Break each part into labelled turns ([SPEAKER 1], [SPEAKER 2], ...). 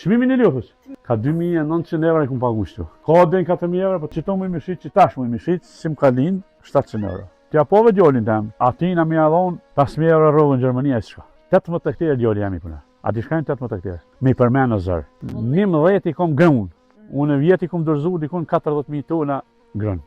[SPEAKER 1] Çmimin e lopës. Ka 2.900 euro e kum pagu kështu. Ka den 4.000 euro, po çito më mishit, që tash më mishit, si më ka lind 700 euro. Ti apove djolin tam, aty na më dhon 5.000 euro rrugë në Gjermani ai s'ka. 18 hektarë djoli jam i puna. A di shkajnë 18 hektarë? Mi përmen o zër. 11 i kom grën. Unë vjet i kom dorëzu dikon 40.000 tona grën.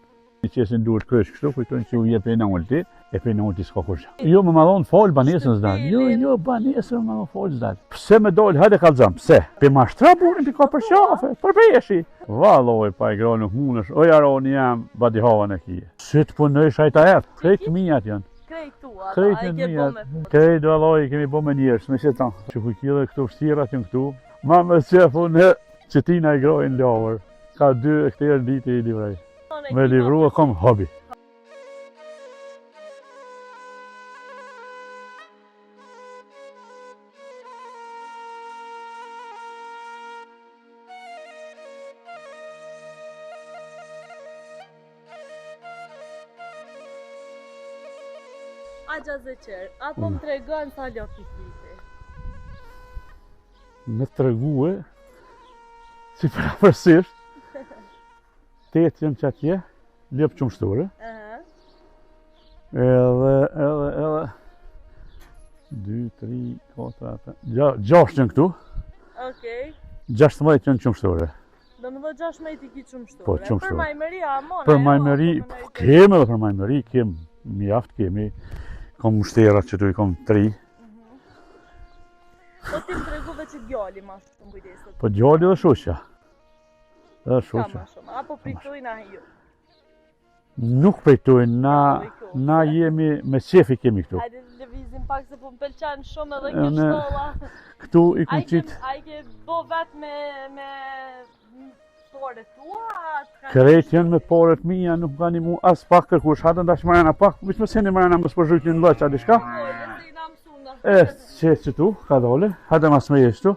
[SPEAKER 1] I qesin duhet krysh kështu, kujtojnë që u jep e nolti, e pe nolti s'ka kurrë. Jo më madhon fol banesën s'dal. Jo banesën më madhon fol s'dal. Pse më dol, hajde kallzam, pse? Pe mashtra burin ti ka për qafe, për peshi. Valloj pa i gro nuk mundesh. O jaroni jam badi havan e kije. Si të punojsh ai ta ep, krejt mijat janë. Krejt mijat. Krejt valloj kemi bë më njerëz, me shetan. Që fujkille këtu vështirat janë këtu. Ma më shefu në qetina i grojnë lavër. Ka 2 hektarë ditë i livraj. Me livrua kom hobi.
[SPEAKER 2] Agja Zeqer, apo më tregon sa lopi kiti?
[SPEAKER 1] Me tregue, si përapërsisht, 8 janë që atje, lëpë qumshtore. Edhe 2, 3, 4, 6 janë këtu.
[SPEAKER 2] Okej.
[SPEAKER 1] 16 janë qumshtore.
[SPEAKER 2] Do më dhe 16 i ki qumshtore.
[SPEAKER 1] Po, qumshtore.
[SPEAKER 2] Për majmëri, amona.
[SPEAKER 1] Për majmëri, kemi edhe për majmëri, mjaft kemi. Kom mushterat që tu i kom 3.
[SPEAKER 2] Po ti më treguve që djali ma shumë kujdeset.
[SPEAKER 1] Po djali dhe shoqja. Dhe
[SPEAKER 2] Ka
[SPEAKER 1] shoqja.
[SPEAKER 2] ma shumë, apo pritujnë ahi ju?
[SPEAKER 1] Nuk pritujnë, na jemi me qefi kemi këtu.
[SPEAKER 2] Hajde lëvizim pak se po më pëlqen shumë edhe kjo shtolla.
[SPEAKER 1] Këtu i kom qitë.
[SPEAKER 2] A i ke bo vetë me pore tua?
[SPEAKER 1] Krejt janë me poret mija, nuk ka një mu as pak kërkush. Hadë ndash marana pak, vish më seni marana më s'përgjujtë në lëq, a di shka? Që që tu, ka dole, hadë mas me jeshtu.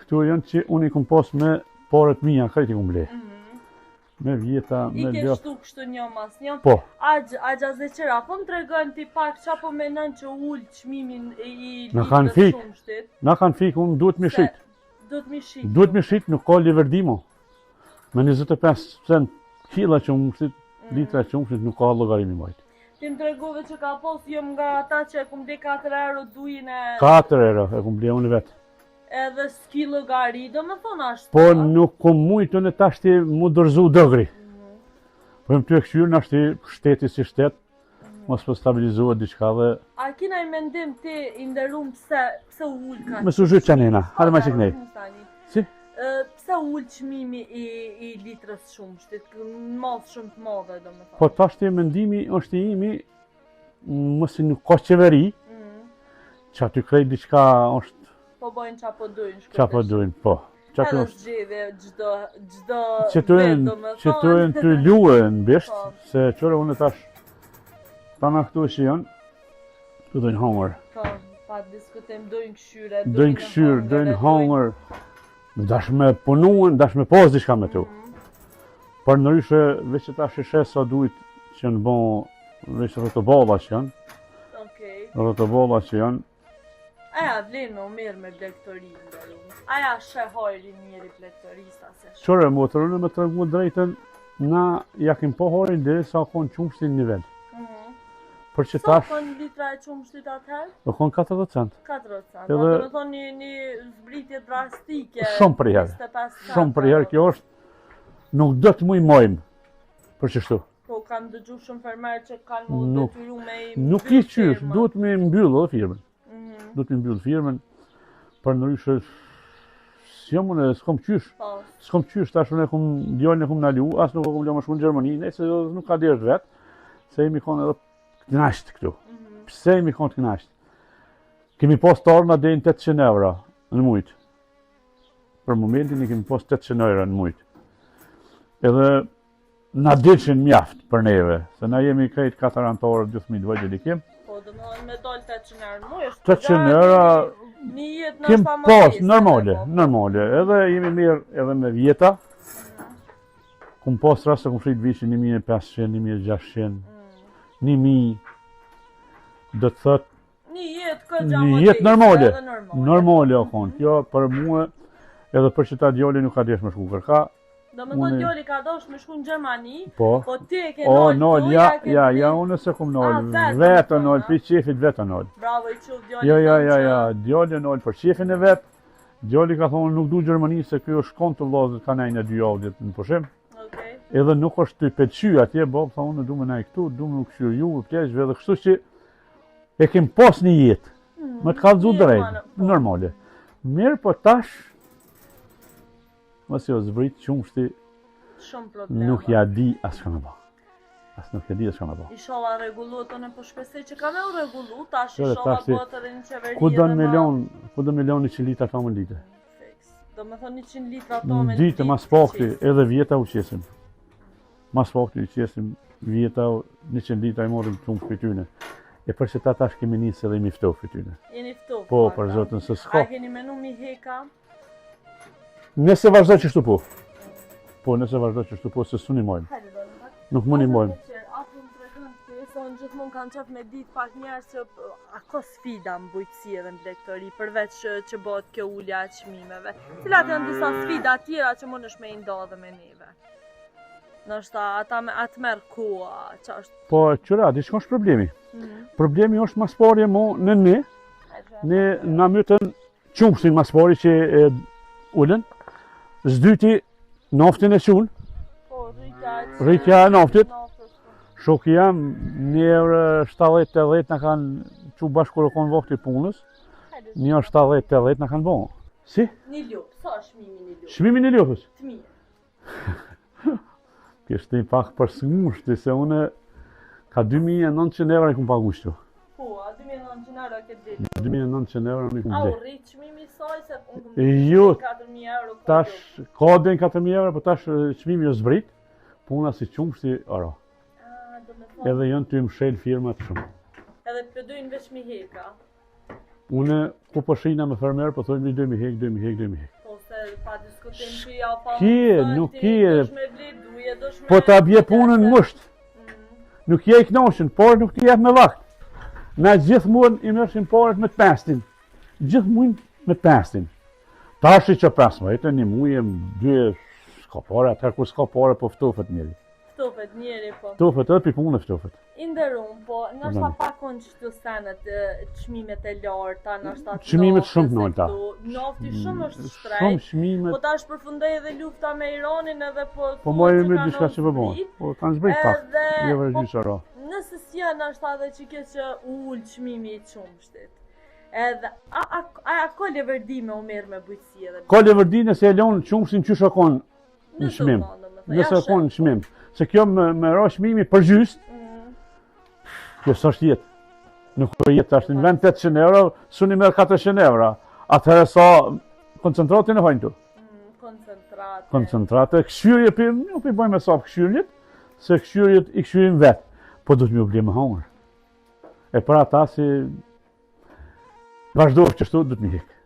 [SPEAKER 1] Këtu janë që unë i kom pos me poret mija, krejt i kom ble. Me vjeta, me
[SPEAKER 2] I ke
[SPEAKER 1] vjeta.
[SPEAKER 2] shtu kështu një mas një?
[SPEAKER 1] Po.
[SPEAKER 2] Agja Zeqera, po më tregon ti pak qa po menon që ullë qmimin i
[SPEAKER 1] Në kanë
[SPEAKER 2] litrës
[SPEAKER 1] fik.
[SPEAKER 2] shumshtit?
[SPEAKER 1] Na kanë fik, unë duhet mi shit.
[SPEAKER 2] Duhet mi shit.
[SPEAKER 1] Duhet mi shit, nuk ka liverdimo. Me 25 kila që unë shtit, litra që unë shtit, nuk ka llogarimi majtë.
[SPEAKER 2] Ti më tregove që ka pos jëm nga ata që e kum ble 4 euro dujin e...
[SPEAKER 1] 4 euro e kum ble unë vetë.
[SPEAKER 2] Edhe s'ki llogari, do më thonë ashtu.
[SPEAKER 1] Po nuk kom mujtë në tashti mu dërzu dëgri. Po më ty e këshyrë në ashti shteti si shtet, mos po stabilizohet diçka dhe...
[SPEAKER 2] A kina i mendim ti i nderum pse u ullë ka...
[SPEAKER 1] Me su zhyt qanena, hajde ma që kënej. Si?
[SPEAKER 2] Pse u ullë qmimi i litrës shumshtit, në mas shumë të madhe, do më thonë.
[SPEAKER 1] Po tashti mendimi është i imi, mësi nuk ka qeveri, që aty krejt diçka është...
[SPEAKER 2] Po bojnë qa po dujnë shkërtesh.
[SPEAKER 1] Qa po dujnë, po.
[SPEAKER 2] Edhe zgjedhje gjdo
[SPEAKER 1] që
[SPEAKER 2] vet, do më thonë.
[SPEAKER 1] Që të e të luë në bisht, se qëre unë tash, ta me këtu që janë, të dojnë hangër.
[SPEAKER 2] Po, pa diskutim, dojnë këshyre,
[SPEAKER 1] Dojnë këshyrë, dojnë hangër. Dash me punuen, dash me pas diçka me tu. Por ndryshe, veç që tash i shes sa dujt që në bon, veç rotoballa që janë. Rotoballa që janë.
[SPEAKER 2] Aja vlenë më mirë me blektorinë ndërru. Aja shë hajri njëri blektorista se shë.
[SPEAKER 1] Qore, motorën me të regu drejten, na jakim po hajrin dhe sa konë qumshtin nivel. Për që tash...
[SPEAKER 2] Sa konë litra e qumshtit atëherë?
[SPEAKER 1] Do konë 40 cent.
[SPEAKER 2] 40 cent, do me thonë një zbritje drastike.
[SPEAKER 1] Shumë për herë. Shumë për herë, kjo është... Nuk do të muj mojmë. Për qështu.
[SPEAKER 2] Po, kam dëgju shumë fermerë që kanë mu detyru me i mbyllë
[SPEAKER 1] nuk i qysh, duhet me mbyllë dhe firmen. Duhet me mbyllë firmen. Për ndryshe... S'jom unë, s'kom qysh. S'kom qysh, tash unë e kum djallën e kum nalu, as nuk e kum lë më shku në Gjermani, se nuk ka dirë vetë. Se jemi konë edhe knasht këtu. Pse jemi konë të knasht? Kemi pas të arma dhe në 800 euro në mujtë. Për momentin i kemi pas 800 euro në mujtë. Edhe na dilshin mjaft për neve, se na jemi krejt 4 antarë 2000 vajgje likim.
[SPEAKER 2] Po, dhe me dollë 800 euro në mujtë.
[SPEAKER 1] 800 euro
[SPEAKER 2] një jetë
[SPEAKER 1] kem pas, normale. Edhe jemi mirë edhe me vjeta. Kum pas rast se kum frit vishin 1500, 1600. 1000, do të thot...
[SPEAKER 2] Një jetë normale.
[SPEAKER 1] Normale o konë. Kjo për mua Edhe për që ta djali nuk ka desh me shku kërka.
[SPEAKER 2] Do me thonë djali ka dosh me shku në Gjermani,
[SPEAKER 1] Po
[SPEAKER 2] ti e ke
[SPEAKER 1] o,
[SPEAKER 2] nol
[SPEAKER 1] nol,
[SPEAKER 2] tu,
[SPEAKER 1] ja, unë se kum nol,
[SPEAKER 2] vetë
[SPEAKER 1] vetë
[SPEAKER 2] më
[SPEAKER 1] nol,
[SPEAKER 2] thonë,
[SPEAKER 1] pi qefit vetë nol.
[SPEAKER 2] Bravo i quf djali
[SPEAKER 1] Ja, djali nol për qefin e vetë, djali ka thonë nuk du Gjermani se kjo është kon të vllazët ka nejnë e 2 javë në pushim.
[SPEAKER 2] Okej.
[SPEAKER 1] Edhe nuk është të pëlqy atje, tha unë du me nej këtu, du me këshyr ju, pleshve dhe kështu që e kem pas një jetë, me të kallëzu drejt, normale. Mirë po tash, mos jo zbrit qumshti,
[SPEAKER 2] Shumë problema.
[SPEAKER 1] nuk ja di as ka me ba. Nuk ja di as ka me ba.
[SPEAKER 2] Inshallah rregullohet tonë po shpresoj që ka me u rregullu, tash
[SPEAKER 1] Qëre,
[SPEAKER 2] inshallah
[SPEAKER 1] tash si-
[SPEAKER 2] bëhet edhe një qeveri.
[SPEAKER 1] Ku do
[SPEAKER 2] edhe
[SPEAKER 1] në milion 100 litra ka më lite.
[SPEAKER 2] Fiks. Do me thonë 100 litra tonë.
[SPEAKER 1] Në ditë mas pakti edhe vjeta u qesim. Mas pakti u qesim vjeta 100 litra i morim qumsh për tyne. E për që ta tash kemi nisë edhe i miftoh për tyne.
[SPEAKER 2] Jeni ftohtë.
[SPEAKER 1] Po, për zotën se
[SPEAKER 2] A
[SPEAKER 1] s'ka.
[SPEAKER 2] keni menu mi heka?
[SPEAKER 1] Nëse vazhdo që shtu po. Po, nëse vazhdo që shtu po, se s'u një mojmë.
[SPEAKER 2] Hajde do në pak.
[SPEAKER 1] Nuk më një mojmë.
[SPEAKER 2] Atë më tregon se thonë gjithmonë kanë qef me ditë pak njerëz që a ka sfida në bujqësi edhe në blegtori përveç që bëhet kjo ulja e çmimeve. Cilat janë disa sfida tjera që mund është me i ndodhe me neve? Nështë ata me atë merë koha, që është...
[SPEAKER 1] Po, qëra, di shko është problemi. Problemi është mas parje mo në ne na mytën qumshtin mas pari që e ullën, zdyti naftin e qunë,
[SPEAKER 2] Po,
[SPEAKER 1] rritja e naftit, shoki jam 1,70-80 në kanë që bashkë kërë konë vakti punës, 1,70-80 në kanë bënë. Si?
[SPEAKER 2] Një lupë, sa shmimi një lupë?
[SPEAKER 1] Shmimi një ljopës?
[SPEAKER 2] Të mirë.
[SPEAKER 1] Kështë një pak për sëngushti, se une ka 2.900 euro e këmë pagu shtu.
[SPEAKER 2] Po, a 2.900 euro këtë ditë?
[SPEAKER 1] 2.900 euro në këmë
[SPEAKER 2] A
[SPEAKER 1] dhe.
[SPEAKER 2] u rritë shmimi saj se
[SPEAKER 1] Jo,
[SPEAKER 2] 4.000 euro këtë
[SPEAKER 1] tash, ka den 4.000 euro, po tash qmimi jo zbrit, puna si qumshti ora.
[SPEAKER 2] do me thonë,
[SPEAKER 1] Edhe janë të mshel firmat shumë.
[SPEAKER 2] edhe përdojnë veç mi heka.
[SPEAKER 1] Une, ku po shina me fermer, po thojnë 2.000 hek, 2.000 hek, 2.000 hek.
[SPEAKER 2] Po se pa diskutim që ja pa
[SPEAKER 1] Kje,
[SPEAKER 2] mësoj,
[SPEAKER 1] nuk
[SPEAKER 2] ti
[SPEAKER 1] kje.
[SPEAKER 2] dush me bli duje, dush me...
[SPEAKER 1] Po ta bje punën musht, nuk je i knashën, por nuk t'i jep me vakt. Na gjithmonë i mërshim paret me të pestin. Gjithmonë me të pestin. Tashi që 15, një muje, 2, s'ka pare, atëherë kur s'ka pare, po ftofet njeri.
[SPEAKER 2] Ftofet njeri, po.
[SPEAKER 1] Ftofet edhe pi punë ftofet.
[SPEAKER 2] Inderum, po, nështë
[SPEAKER 1] Vëllai.
[SPEAKER 2] pa konë qëtu senet çmimet e larta, nështë atë
[SPEAKER 1] Çmimet shumë t'nolta.
[SPEAKER 2] Nafti shumë është
[SPEAKER 1] Shumë
[SPEAKER 2] shtrejt.
[SPEAKER 1] çmimet.
[SPEAKER 2] Po tash përfundoi edhe lufta me Iranin edhe po...
[SPEAKER 1] Po mojë me diçka që po bën. Po kanë zbrit pak. Jo vërgjysë ora.
[SPEAKER 2] Nëse s'ja nështë edhe që ke që ullë çmimi i qumshtit. Edhe, a ka leverdime u merë me bujqësi edhe...
[SPEAKER 1] Ka levërdinë se e lonë qumshtin qysh e konë në çmim. Nëse e konë në çmim. Se kjo me ra çmimi për gjysë, kjo s'është jetë. Nuk po jetë tash në vend 800 euro, suni merr 400 euro. Atëherë sa koncentratin e hajnë tu.
[SPEAKER 2] Koncentrate.
[SPEAKER 1] Koncentrate, këshyrje nuk i bëjmë me sa këshyrjet, se këshyrjet i këshyrim vetë, po du të mi oblim me hangër. E për ata si vazhdojë qështu, du të mi hikë.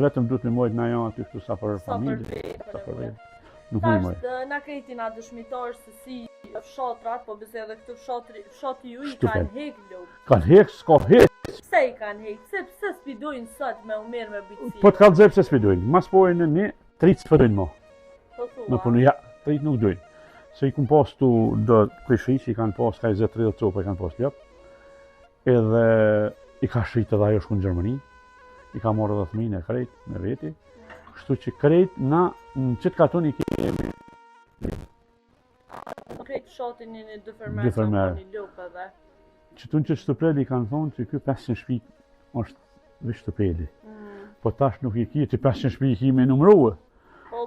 [SPEAKER 1] Vetëm du të mi mojtë na janë aty kështu sa për familje, sa për vejtë. Nuk mi mojtë.
[SPEAKER 2] Tash na kreti na dëshmitarë se si fshatrat, po bise edhe këtë fshati ju i
[SPEAKER 1] Shtupen.
[SPEAKER 2] kanë hek lopë.
[SPEAKER 1] Kanë hekë, s'ka hekë,
[SPEAKER 2] Pse i kanë hek? Pse spidojnë sot me u merë me bujqësi?
[SPEAKER 1] po të kallëzoj pse s'pidojnë. Mas pojnë një, tritë s'pidojnë mo.
[SPEAKER 2] Po thua.
[SPEAKER 1] Me punu, ja, tritë nuk dojnë. Se i kun pas tu do klishi që i kanë pas ka 20-30 copa i kanë pas ljop. Edhe i ka shrit edhe ajo shku në Gjermani. I ka morë edhe thmine e krejt me veti. Kështu që krejt na në qëtë katon i kemi
[SPEAKER 2] Krejt fshatin një dy
[SPEAKER 1] Dy
[SPEAKER 2] fermerë që
[SPEAKER 1] fermerë.
[SPEAKER 2] një lopë edhe.
[SPEAKER 1] që që shtëpeli i kanë thonë që ky 500 shtëpi është veç shtëpeli. Po tash nuk i ki që 500 shtëpi i ki me numruë.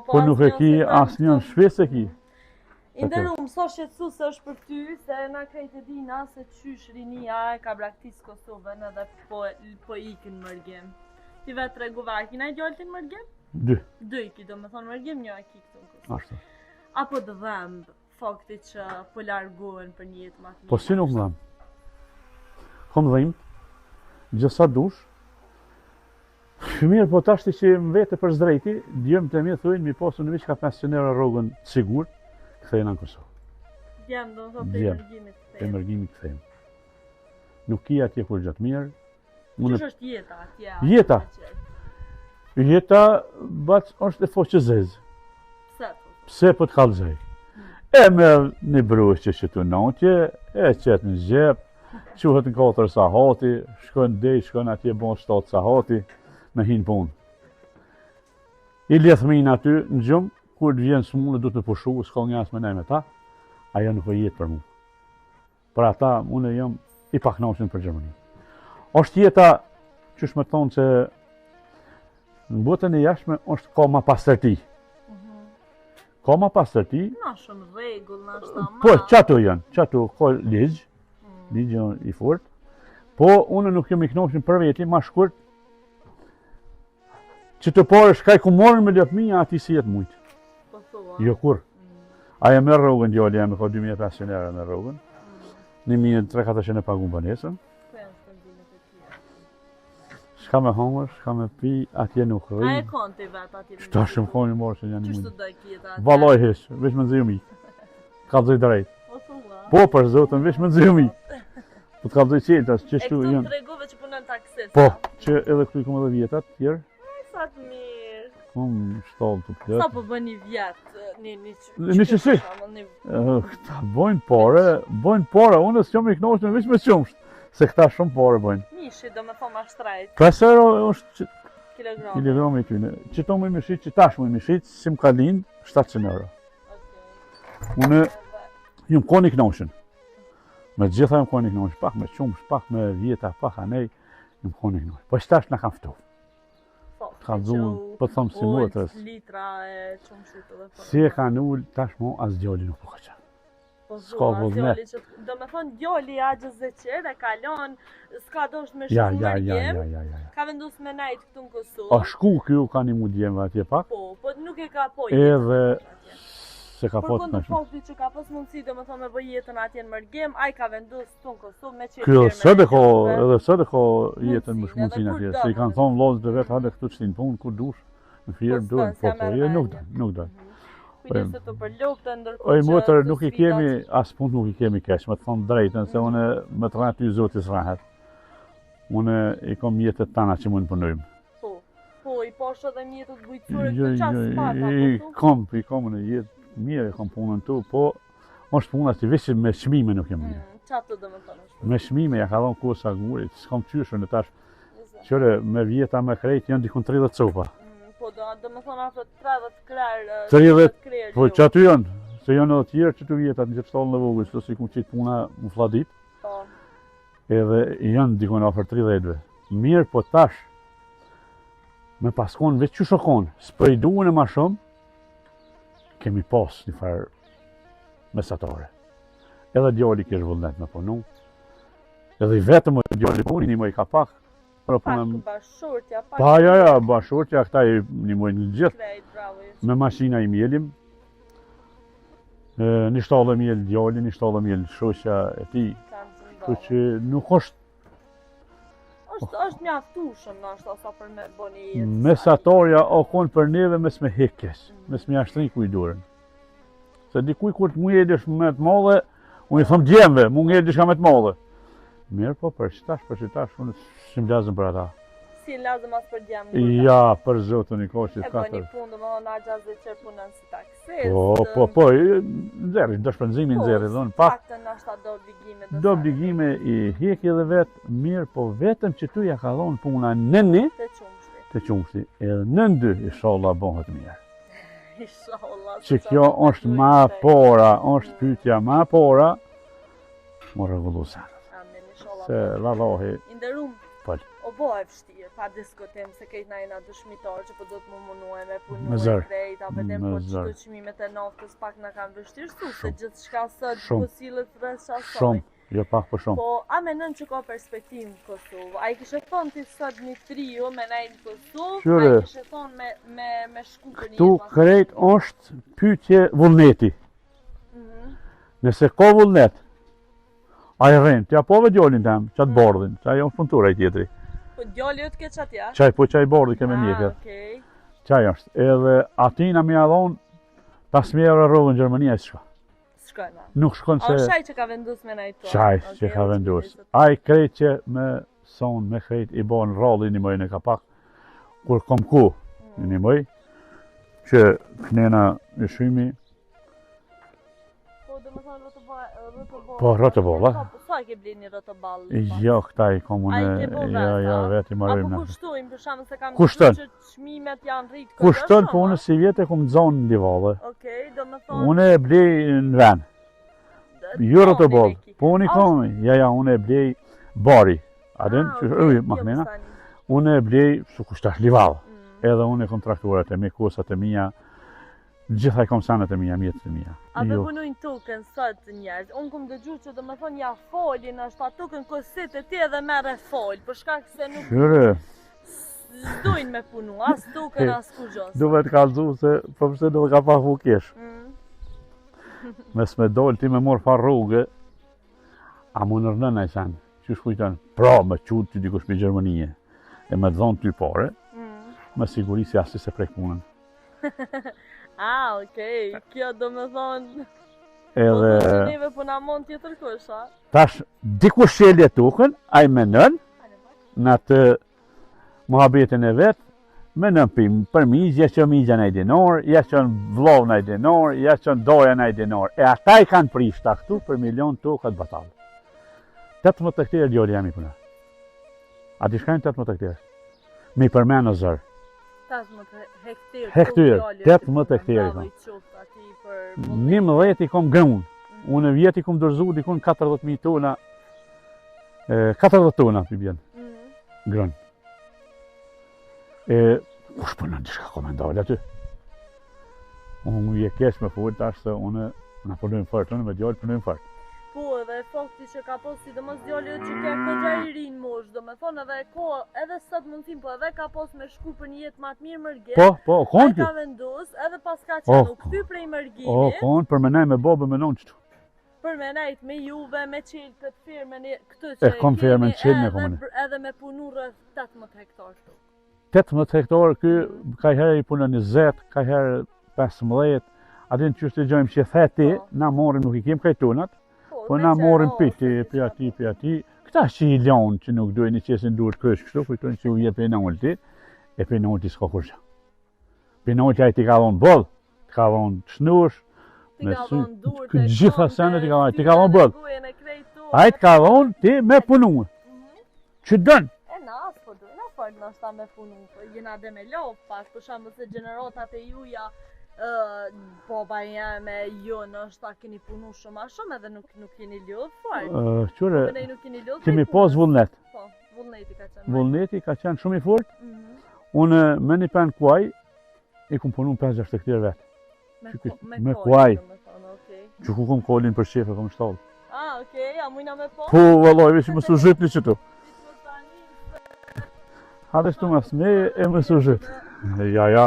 [SPEAKER 1] Po nuk e ki asnjë në shtëpi se ki.
[SPEAKER 2] Inderum, so shqetësuese është për ty, se na krejt e dina se qysh rinia e ka braktisë Kosovën edhe po ikin mërgjem. Ti vetë tregova, a kina i djaltin mërgjem?
[SPEAKER 1] 2,
[SPEAKER 2] Dy i ki, do me thonë mërgjem, një a ki këtu në Kosovë.
[SPEAKER 1] ashtu.
[SPEAKER 2] Apo të dhëmbë, fakti që po largohen për një jetë më të mirë.
[SPEAKER 1] Po si nuk dham. Kom dhim, gjësa dush. Mirë, po tash ti që më vete për zdrejti, djemë të mi thujnë mi pasu në vishë ka 500 euro rrogën sigur, këthejna në Kosovë.
[SPEAKER 2] Djemë, do më thonë për
[SPEAKER 1] Djemë.
[SPEAKER 2] mërgjimit të
[SPEAKER 1] E
[SPEAKER 2] fejë.
[SPEAKER 1] mërgimi këthejmë. Nuk ki atje kur gjatë mirë.
[SPEAKER 2] Qysh është jeta atje?
[SPEAKER 1] Jeta? Jeta është e foqëzez.
[SPEAKER 2] Pse?
[SPEAKER 1] Pse po të kallëzoj? E merr një brusqe që të notje, e qet në xhep, quhet në 4 sahati, shkon dej, shkon atje bon 7 sahati, me hin punë. I lidh fëmin aty në gjumë, kur të vjen smune du të pushu, s'ka një as me nej me ta, ajo nuk o jetë për mu. Për ata, unë jam i paknaqur për Gjermani. Është jeta, qysh me thonë që në botën e jashtme është ka ma pastërti. Ka ma pastërti.
[SPEAKER 2] Na shumë rregull, na është ama.
[SPEAKER 1] Po, qato janë, qato ka ligj, ligj i fort. Po, unë nuk jam i knoqur për veti, ma shkurt, që të parë shkaj ku morën me lëpminja, ati si jetë mujtë.
[SPEAKER 2] Po thua.
[SPEAKER 1] Jo kur. Aja me rrogën djali, jam e ka 2500 euro me rrogën. 1300 e pagun banesën. Shka me hongër, shka me pi, atje nuk
[SPEAKER 2] A e
[SPEAKER 1] rrinë.
[SPEAKER 2] kanë të vetë atje?
[SPEAKER 1] Shta shumë koni morë që janë një
[SPEAKER 2] Qështë
[SPEAKER 1] mundë.
[SPEAKER 2] të doj kjeta atje?
[SPEAKER 1] Valoj hesh, veç me nëziju mi. Kalzoj drejt.
[SPEAKER 2] Po thua.
[SPEAKER 1] Po, për zotën, veç me nëziju mi. Po të kalzoj qeltas, që
[SPEAKER 2] E
[SPEAKER 1] shtu
[SPEAKER 2] këtu
[SPEAKER 1] janë.
[SPEAKER 2] të regove që punën taksist.
[SPEAKER 1] Po, që edhe këtu i kom edhe vjetat tjerë.
[SPEAKER 2] Sa të mirë.
[SPEAKER 1] Kom 7 të
[SPEAKER 2] Sa
[SPEAKER 1] plët.
[SPEAKER 2] po bën një vjetë?
[SPEAKER 1] Një qësi? Këta bojnë pare, unë s'jom i knoqën veç me qumsht. Se këta shumë pare bojnë.
[SPEAKER 2] Mishi, do me thonë ma shtrajt.
[SPEAKER 1] 5 euro është
[SPEAKER 2] Kilogram.
[SPEAKER 1] kilogrami i tyne. Qëto mu i mishit, që tash mu i mishit, si më ka lind, 700 euro. Unë jam koni knoqën. Me gjitha jam koni knoqën, pak me qumsht, pak me vjeta, pak anej, jam koni knoqën. Po që tash në kam ftu. Ka dzunë, po të thëmë si motës.
[SPEAKER 2] Litra e qumshit edhe po.
[SPEAKER 1] Si e ka null, tash mu as djali nuk po ka qanë.
[SPEAKER 2] Po
[SPEAKER 1] s'ka
[SPEAKER 2] zua,
[SPEAKER 1] vullnet.
[SPEAKER 2] djali që, do me thonë djali a gjëzëqer e kalon, s'ka dosht me
[SPEAKER 1] Ja,
[SPEAKER 2] shumë mërgjem,
[SPEAKER 1] ja.
[SPEAKER 2] ka vendus me najt këtu në Kosovë.
[SPEAKER 1] A shku kjo ka një mu djemve atje pak,
[SPEAKER 2] Po nuk e ka po
[SPEAKER 1] edhe se ka
[SPEAKER 2] Për
[SPEAKER 1] pot
[SPEAKER 2] kundër
[SPEAKER 1] në shumë.
[SPEAKER 2] faktit që ka pas mundësi do me thonë me bëj jetën atje në mërgjem, ai ka vendus këtu në Kosovë me qenë
[SPEAKER 1] Kjo sëtë ka,
[SPEAKER 2] njerëzve.
[SPEAKER 1] edhe sëtë ka jetën më
[SPEAKER 2] Mundësin,
[SPEAKER 1] shmundësin
[SPEAKER 2] edhe
[SPEAKER 1] atje.
[SPEAKER 2] kur
[SPEAKER 1] Se i
[SPEAKER 2] do,
[SPEAKER 1] kanë thonë vlozë dhe vetë hale këtu qëtin punë, kur dush, në firë
[SPEAKER 2] Po,
[SPEAKER 1] dojnë,
[SPEAKER 2] s'ka
[SPEAKER 1] po,
[SPEAKER 2] merr
[SPEAKER 1] jo, nuk
[SPEAKER 2] mendje.
[SPEAKER 1] dojnë, nuk dojnë.
[SPEAKER 2] Kujdes të për lopte, ndërkohë
[SPEAKER 1] Oj,
[SPEAKER 2] që
[SPEAKER 1] motër,
[SPEAKER 2] të
[SPEAKER 1] nuk i
[SPEAKER 2] sfidat
[SPEAKER 1] kemi,
[SPEAKER 2] që-
[SPEAKER 1] as punë nuk i kemi keq, me të thonë drejtën, se une me të rratë ty zotis rahet. Une i kom jetët tana që mund punojmë.
[SPEAKER 2] Po, i posh edhe mjetët bujqësore
[SPEAKER 1] Jo,
[SPEAKER 2] këtë qasë pata,
[SPEAKER 1] i kom në jetë, mirë i kom punën tu, po është puna që vishë me shmime nuk jem mirë.
[SPEAKER 2] Qatë do me thonë.
[SPEAKER 1] Me shmime ja ka dhonë kosa gurit, s'kam qyshën e tash, qëre me vjeta me krejt janë dikun 30 copa.
[SPEAKER 2] Po, do me thonë afro 30 krerë,
[SPEAKER 1] 30,
[SPEAKER 2] 30 krerë
[SPEAKER 1] Po që aty janë, se janë edhe tjerë që të vjetat në që të stallën në vogël, që si ku qitë puna më fladit,
[SPEAKER 2] Po,
[SPEAKER 1] edhe janë dikun afer 30-ve. Mirë, po tash, me paskon veç që shokon, s'për i duhen e ma shumë, kemi pas një farë mesatare. Edhe djali kesh vullnet me punu, edhe i vetëm o djali puni, një moj ka pak, për
[SPEAKER 2] pak
[SPEAKER 1] punëm,
[SPEAKER 2] bashortja, pak
[SPEAKER 1] pa ja, bashortja, këta i një moj në gjithë,
[SPEAKER 2] krejt, bravo.
[SPEAKER 1] me mashina i mjelim, një 7 mjel djali, një 7 mjel shoqja e ti, kështu që nuk është
[SPEAKER 2] është mjaftueshëm ndoshta sa për me bëni jetë.
[SPEAKER 1] mesatorja o konë për neve mes me hekjes, mes me ashtrin kujdurën. Se dikuj kur të mu jedish me të madhe, unë i thëmë djemve, mu ngedish ka me të madhe. Mirë po, për qitash, unë shim lazëm për ata.
[SPEAKER 2] Si lazëm as për djemë.
[SPEAKER 1] Ja, për zotën i koshit
[SPEAKER 2] E bëni
[SPEAKER 1] 4.
[SPEAKER 2] punë, do më thonë agja zë që punën si taksist.
[SPEAKER 1] Po, nxerri, do shpenzimi nxerri, dhënë pak.
[SPEAKER 2] Paktën ndoshta do obligime.
[SPEAKER 1] Do obligime i heki dhe vetë, mirë, po vetëm që tu ja ka dhonë puna nëni
[SPEAKER 2] Të qumshti.
[SPEAKER 1] të qumshti, edhe nëndy, inshallah, bëhet mirë.
[SPEAKER 2] Inshallah.
[SPEAKER 1] Që kjo është ma pora, është pyetja ma pora, më rregullu sanët.
[SPEAKER 2] Amen, inshallah.
[SPEAKER 1] Se vallahi,
[SPEAKER 2] Inderum.
[SPEAKER 1] Pal.
[SPEAKER 2] O bëhe vështirë, pa diskutim se kejt na jena dëshmitar që po do të më munuaj me punu
[SPEAKER 1] Me
[SPEAKER 2] e
[SPEAKER 1] zër.
[SPEAKER 2] krejt, a vedem
[SPEAKER 1] Me
[SPEAKER 2] po
[SPEAKER 1] zër.
[SPEAKER 2] qëto qmimet e naftës pak na kanë vështirësu, se
[SPEAKER 1] Shumë.
[SPEAKER 2] gjithë shka sot
[SPEAKER 1] Shumë.
[SPEAKER 2] po sillet rreth qasaj.
[SPEAKER 1] shumë, jo pak për shumë.
[SPEAKER 2] Po, a menon që ka perspektivë në Kosovë? A i kishe thonë ti sot një trio me nejtë në Kosovë?
[SPEAKER 1] Qyre.
[SPEAKER 2] A i kishe thonë me shku për një
[SPEAKER 1] Tu
[SPEAKER 2] jetë pas-
[SPEAKER 1] krejt është pyetje vullneti.
[SPEAKER 2] Mhm.
[SPEAKER 1] Nëse ka vullnet, a i rrinë, t'ja pove djallin tem, qatë bordhin, qaj është puntura i tjetri.
[SPEAKER 2] Po djalli jo të ke qatja?
[SPEAKER 1] Qaj, po qaj bordhi keme njeket.
[SPEAKER 2] Okej.
[SPEAKER 1] Qaj është. Edhe atina mi adhon 5.000 euro rrugë në Gjermani, a s'ka.
[SPEAKER 2] Shkojna.
[SPEAKER 1] Nuk shkon
[SPEAKER 2] A o
[SPEAKER 1] se...
[SPEAKER 2] shaj që ka vendus me nejtë to?
[SPEAKER 1] Qaj
[SPEAKER 2] Okej,
[SPEAKER 1] që ka
[SPEAKER 2] o
[SPEAKER 1] vendus.
[SPEAKER 2] që
[SPEAKER 1] A i krejt që me son, me krejt i bon rralli një mëjnë e ka pak, kur kom ku, një mëj, që kënena e shymi,
[SPEAKER 2] Po, dhe më thonë rëtëball.
[SPEAKER 1] po rëtëball,
[SPEAKER 2] Sa ke bli një rëtëball?
[SPEAKER 1] jo, këta i kom
[SPEAKER 2] A i
[SPEAKER 1] unë,
[SPEAKER 2] ke bo
[SPEAKER 1] ja, vetë i marrim
[SPEAKER 2] Apo
[SPEAKER 1] në.
[SPEAKER 2] kushtojnë, për shamë se kam
[SPEAKER 1] Kushton.
[SPEAKER 2] që çmimet janë rritë
[SPEAKER 1] Kushton, po unë si vjetë e kom zonë në livallë.
[SPEAKER 2] Okej, do më thonë...
[SPEAKER 1] Unë e blej në vend, jo rëtëball, po unë i kom, ja, unë e blej bari, adin, që është maknena, unë e blej, su kushtash livallë, edhe unë e kontrakturat e mi, kusat e mija, gjitha i kom sanët e mija, mjetët e mija.
[SPEAKER 2] A dhe punojnë tukën sot njerëz? Unë kom dëgju që do më thonë ja folin, është ta tukën kësit e ti edhe merre fol, për shkak se nuk
[SPEAKER 1] Shyre,
[SPEAKER 2] s'dojnë me punu, as tukën, as kugjos.
[SPEAKER 1] duve të kalzu se, përse do ka pa fukesh. Mes me dollë ti me morë far rrugë, a mu nërnën e sen, që shkujton, pra me qutë ty dikush me Gjermënije, e me të dhonë ty pare, me siguri si asi se prek punën.
[SPEAKER 2] Okej, kjo do më thonë...
[SPEAKER 1] Edhe,
[SPEAKER 2] Po të neve po na mund tjetër kush, a?
[SPEAKER 1] tash, dikush që e le tukën, a i menën, në atë muhabetin e vetë, menën për mizë, ja që mizja në i dinor, ja që në vlov në i dinor, ja që në doja në i dinor. E ata i kanë prish ta këtu për milion tukat batalë. 18 hektarë djoli jam i puna. A di shkajnë 18 hektarë? Mi përmenë në zërë.
[SPEAKER 2] 18 hektarë.
[SPEAKER 1] Hektarë, 18 hektarë. 11 i kom grënë. Unë vjetë i kom dërzu dikun 40.000 tona. 40 tona për bjenë. Grënë. Kush përnën të shka komendale aty? Unë je kesh me full tash se unë në përnujmë fërtë, unë me djallë përnujmë fërtë.
[SPEAKER 2] Po, edhe fakti që ka posë sidomos djalli që ke këgja i rinë mosh, do me thonë edhe ko, edhe sot mundësim, po edhe ka posë me shku për një jetë matë mirë mërgjet.
[SPEAKER 1] Po, konë
[SPEAKER 2] kjo. Ai ka vendus, edhe pas ka që nuk ty prej mërgjimit.
[SPEAKER 1] Konë, për menaj me bobë me nonë qëtu.
[SPEAKER 2] Për menajt me juve, me qilë këtë firmen, këtë që
[SPEAKER 1] kom firmen qilë me komune.
[SPEAKER 2] Edhe me punu rrëth 18 hektar këtu.
[SPEAKER 1] 18 hektar, ka herë i punë 20, ka herë 15, atin që të gjojmë që theti, na morim nuk i kem kajtunat, po na morim pi ati, këta që i lanë që nuk dojnë i qesin duhet kësh kështu, kujtojnë që u je për në ullëti, e për në ullëti s'ka kurqa. Për në ullëti a i ti ka dhonë bëllë, ti ka dhonë shnush, këtë gjitha senet ti ka dhonë bëllë. A i ti ka dhonë ti me punu, që dënë.
[SPEAKER 2] Në është ta me punu, jena dhe me lopë pas, për shambë se gjenerotat e juja, poba jeme, jo në është ta keni punu shumë a shumë edhe nuk keni lodhë fort.
[SPEAKER 1] Qure, kemi pas vullnet.
[SPEAKER 2] Po, vullneti ka qenë.
[SPEAKER 1] Vullneti ka qenë shumë i fort. Unë me një pen kuaj, i kum punu 5-6 hektarë vetë. Me kuaj. Që ku kom kolin për shefe, kom shtallë.
[SPEAKER 2] Okej, a mujna me po?
[SPEAKER 1] Po, vallaj, veç i më su zhyt një qëtu. Hade shtu mas me e më su zhyt. Ja,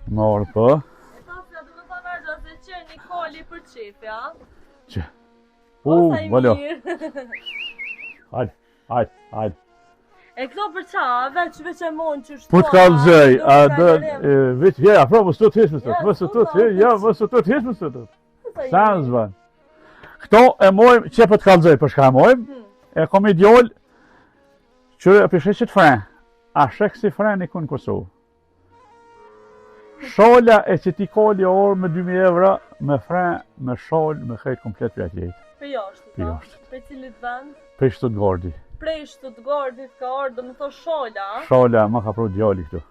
[SPEAKER 1] më orë po.
[SPEAKER 2] E ta se du me ta nërgja se qenë një koli për qefe, a?
[SPEAKER 1] Që?
[SPEAKER 2] Valjo.
[SPEAKER 1] Hajde.
[SPEAKER 2] E këto për qa, veç e mon që shtu.
[SPEAKER 1] Po të kalëzëj, a dhe, veç, afro, më së të heshme së të, më së të heshme së të. Sa në zvanë. Këto e mojmë, që për të kalëzëj, për shka mojmë, e kom i djollë, që e për sheqit frenë, a shek si frenë i kënë Kosovë. Sholla e që ti kolli orë me 2.000 evra, me frenë, me shollë, me krejtë komplet për atë jetë.
[SPEAKER 2] Për jashtë, ta? Për cilit vend?
[SPEAKER 1] Për Stuttgarti.
[SPEAKER 2] Prej Stuttgartit ka orë, do më thë sholla, a?
[SPEAKER 1] Sholla, ma ka pru djalli këtu.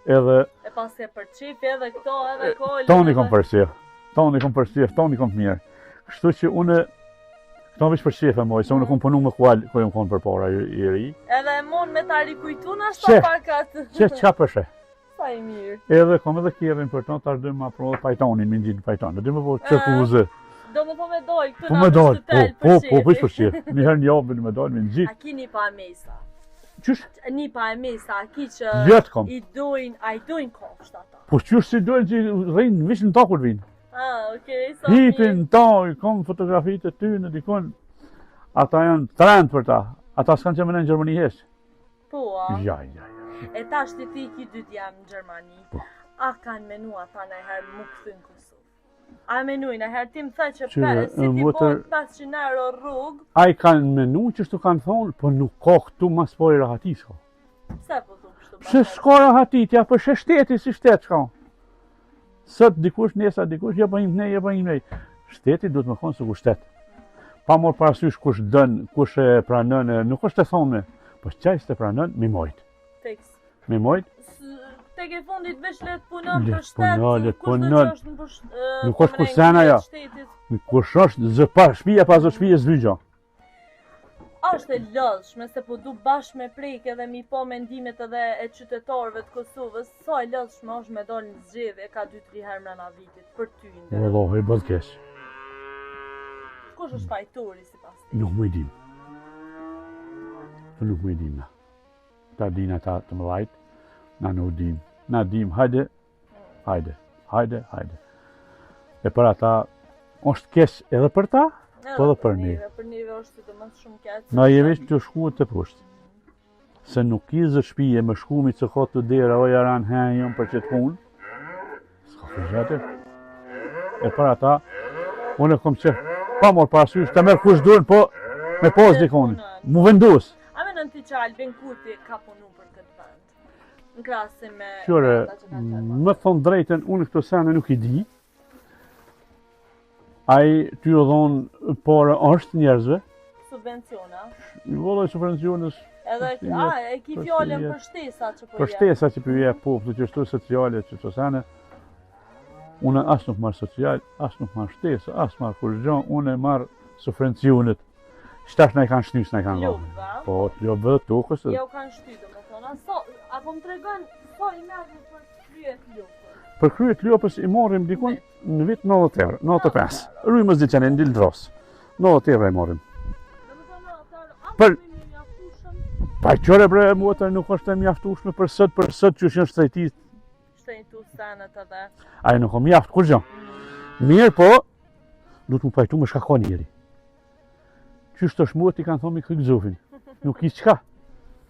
[SPEAKER 1] Edhe...
[SPEAKER 2] E pas e për qipi, edhe këto, edhe kolli...
[SPEAKER 1] Toni kom përsjef, toni kom mirë. Kështu që une... Këto në vishë për shefe moj, se unë kom punu me kual, ko jom konë për para i ri.
[SPEAKER 2] Edhe mon me ta rikujtu në ashtë ta pakat?
[SPEAKER 1] Qa përshe?
[SPEAKER 2] Sa i mirë.
[SPEAKER 1] Edhe kom edhe kjerin për tonë, tash dhe ma provë pajtonin, me në gjinë pajtonin. Dhe me po që kuze.
[SPEAKER 2] Do me po me dojë, këtu në shtutel për shefi.
[SPEAKER 1] Po, për shefi. Njëherë një obë me dojnë me në gjinë.
[SPEAKER 2] A ki një pa e mesa?
[SPEAKER 1] Qysh?
[SPEAKER 2] Një pa e mesa, a ki që...
[SPEAKER 1] Vjetë kom.
[SPEAKER 2] A i dojnë kofsht ata?
[SPEAKER 1] Po qysh si dojnë që rrinë, vishë në takur vinë.
[SPEAKER 2] Okej, sa mirë.
[SPEAKER 1] Hipin, ta, kom fotografitë e ty në dikon. Ata janë trend për ta. Ata s'kanë që mëne në Gjermani heshtë.
[SPEAKER 2] Po, a?
[SPEAKER 1] Ja.
[SPEAKER 2] E ta shti ti ki dytë jam në Gjermani.
[SPEAKER 1] Po.
[SPEAKER 2] A kanë menu ata në herë më këthy në Kosovë? A menuj në herë tim thë që si ti bojnë 500 euro rrugë?
[SPEAKER 1] A i kanë menu që shtu kanë thonë, po nuk ka këtu mas po i rahatis ka.
[SPEAKER 2] Se po thush?
[SPEAKER 1] Pse s'ka rahatitja, për shë shteti si shtet shka. Sot dikush, nesa dikush, ja bëjmë ne, ja bëjmë ne. Shteti duhet më thonë se ku shtet. Pa morë parasysh kush dën, kush e pranën, nuk është të thonë, po qaj s'te pranën, mi mojt.
[SPEAKER 2] Fiks.
[SPEAKER 1] Mi mojt,
[SPEAKER 2] Tek e fundit veç let punon
[SPEAKER 1] Let
[SPEAKER 2] për shtet,
[SPEAKER 1] punon, let
[SPEAKER 2] kush do
[SPEAKER 1] punon.
[SPEAKER 2] që është në
[SPEAKER 1] Nuk është kusena ja. Kush është zë pa shpija pa zë shpija zvygja.
[SPEAKER 2] Është e lodhshme se po du bashkë me prek edhe mi po mendimet edhe e qytetarëve të Kosovës, sa e lodhshme është me dalë në zgjedhje ka 2-3 herë mrena vitit për ty ndër.
[SPEAKER 1] Wallahi bëll keq.
[SPEAKER 2] Kush është fajtori sipas ti?
[SPEAKER 1] Nuk më i dim. Nuk më i dim na. Ta din ata të mëllajt, na nuk dim. Na dim, hajde. E për ata, është keq edhe për ta, po edhe për ne.
[SPEAKER 2] Për neve është të mësë shumë keq.
[SPEAKER 1] Na jemi të shkuet të poshtë. Se nuk i zë shpije me shkumi që ka të dera o jaran henjën për qëtë punë. S'ka përgjate. E për ata, unë e kom që pa morë parasysh të merë kush duhen, po me pos dikoni. Mu vendus.
[SPEAKER 2] A me në ti që Albin Kurti ka punu për këtë vend? Në krasim me...
[SPEAKER 1] Qore, më thonë drejten, unë këto sene nuk i di. Ai ty o dhonë por është njerëzve.
[SPEAKER 2] Subvenciona?
[SPEAKER 1] Vëlloj subvencionës.
[SPEAKER 2] Edhe, e ki fjallën për shtesa që po
[SPEAKER 1] Për shtesa që për je po, të qështu sociale që të sene. Unë asë nuk marë social, asë nuk marë shtesa, asë marë kur gjo, unë e marë subvencionet. Shtash në i kanë shtys, në i kanë
[SPEAKER 2] Ljubë,
[SPEAKER 1] dhonë. Po, ljubë dhe tukës.
[SPEAKER 2] Ja u kanë shtytë, më thonë. Apo më tregon, po i merë për kryet ljubë.
[SPEAKER 1] Për kryet ljubës i morim dikun në vit 90 euro, 95. Rujmës di që në ndilë dros. 90 euro i morim. Për... Pa qëre bre muatër nuk është e mjaftushme për sët që është shtrejtis.
[SPEAKER 2] Shtrejtu senet edhe.
[SPEAKER 1] Ajo nuk o mjaftë, kur gjë. Mirë po, du të mu pajtu me shka ka njeri. Qështë është muat i kanë thomi këtë gëzufin. Nuk i qka.